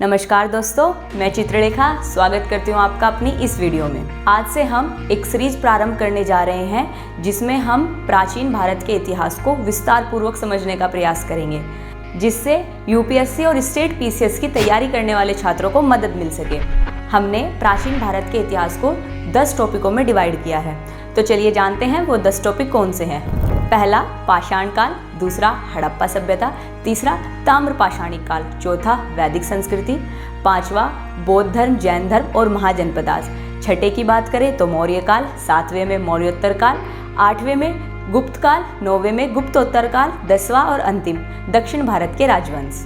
नमस्कार दोस्तों, मैं चित्रलेखा स्वागत करती हूँ आपका अपनी इस वीडियो में। आज से हम एक सीरीज प्रारंभ करने जा रहे हैं जिसमें हम प्राचीन भारत के इतिहास को विस्तार पूर्वक समझने का प्रयास करेंगे, जिससे यूपीएससी और स्टेट पीसीएस की तैयारी करने वाले छात्रों को मदद मिल सके। हमने प्राचीन भारत के इतिहास को 10 टॉपिकों में डिवाइड किया है, तो चलिए जानते हैं वो 10 टॉपिक कौन से हैं। पहला पाषाण काल, दूसरा हड़प्पा सभ्यता, तीसरा ताम्र पाषाणिक काल, चौथा वैदिक संस्कृति, पांचवा बौद्ध धर्म, जैन धर्म और महाजनपदास। छठे की बात करें तो मौर्य काल, सातवें में मौर्योत्तर काल, आठवें में गुप्त काल, नौवें में गुप्तोत्तर काल, 10वां और अंतिम दक्षिण भारत के राजवंश।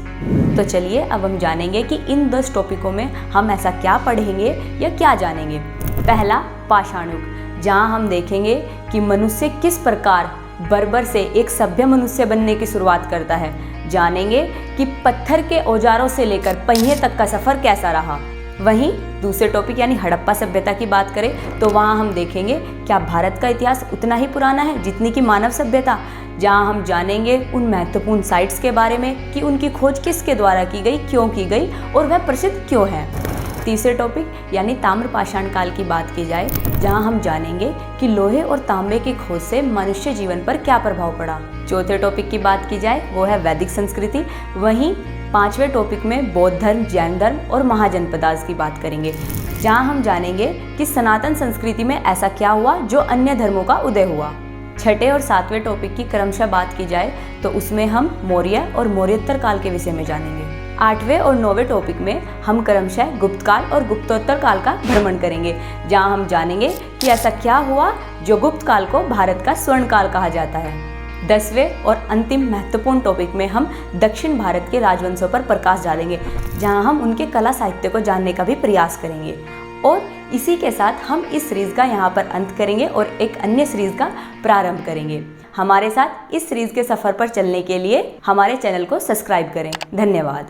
तो चलिए अब हम जानेंगे कि इन 10 टॉपिकों में हम ऐसा क्या पढ़ेंगे या क्या जानेंगे। पहला पाषाण युग, जहाँ हम देखेंगे कि मनुष्य किस प्रकार बर्बर से एक सभ्य मनुष्य बनने की शुरुआत करता है। जानेंगे कि पत्थर के औजारों से लेकर पहिए तक का सफर कैसा रहा। वहीं दूसरे टॉपिक यानी हड़प्पा सभ्यता की बात करें तो वहाँ हम देखेंगे क्या भारत का इतिहास उतना ही पुराना है जितनी कि मानव सभ्यता। जहाँ हम जानेंगे उन महत्वपूर्ण साइट्स के बारे में कि उनकी खोज किसके द्वारा की गई, क्यों की गई और वह प्रसिद्ध क्यों है। तीसरे टॉपिक यानी ताम्र पाषाण काल की बात की जाए, जहां हम जानेंगे कि लोहे और तांबे की खोज से मनुष्य जीवन पर क्या प्रभाव पड़ा। चौथे टॉपिक की बात की जाए वो है वैदिक संस्कृति। वहीं पांचवें टॉपिक में बौद्ध धर्म, जैन धर्म और महाजनपदास की बात करेंगे, जहां हम जानेंगे कि सनातन संस्कृति में ऐसा क्या हुआ जो अन्य धर्मों का उदय हुआ। छठे और सातवें टॉपिक की क्रमशः बात की जाए तो उसमें हम मौर्य और मौर्योत्तर काल के विषय में जानेंगे। आठवें और 9वें टॉपिक में हम क्रमशः गुप्त काल और गुप्तोत्तर काल का भ्रमण करेंगे, जहां हम जानेंगे कि ऐसा क्या हुआ जो गुप्त काल को भारत का स्वर्ण काल कहा जाता है। 10वें और अंतिम महत्वपूर्ण टॉपिक में हम दक्षिण भारत के राजवंशों पर प्रकाश डालेंगे, जहां हम उनके कला साहित्य को जानने का भी प्रयास करेंगे। और इसी के साथ हम इस सीरीज का यहाँ पर अंत करेंगे और एक अन्य सीरीज का प्रारंभ करेंगे। हमारे साथ इस सीरीज के सफर पर चलने के लिए हमारे चैनल को सब्सक्राइब करें। धन्यवाद।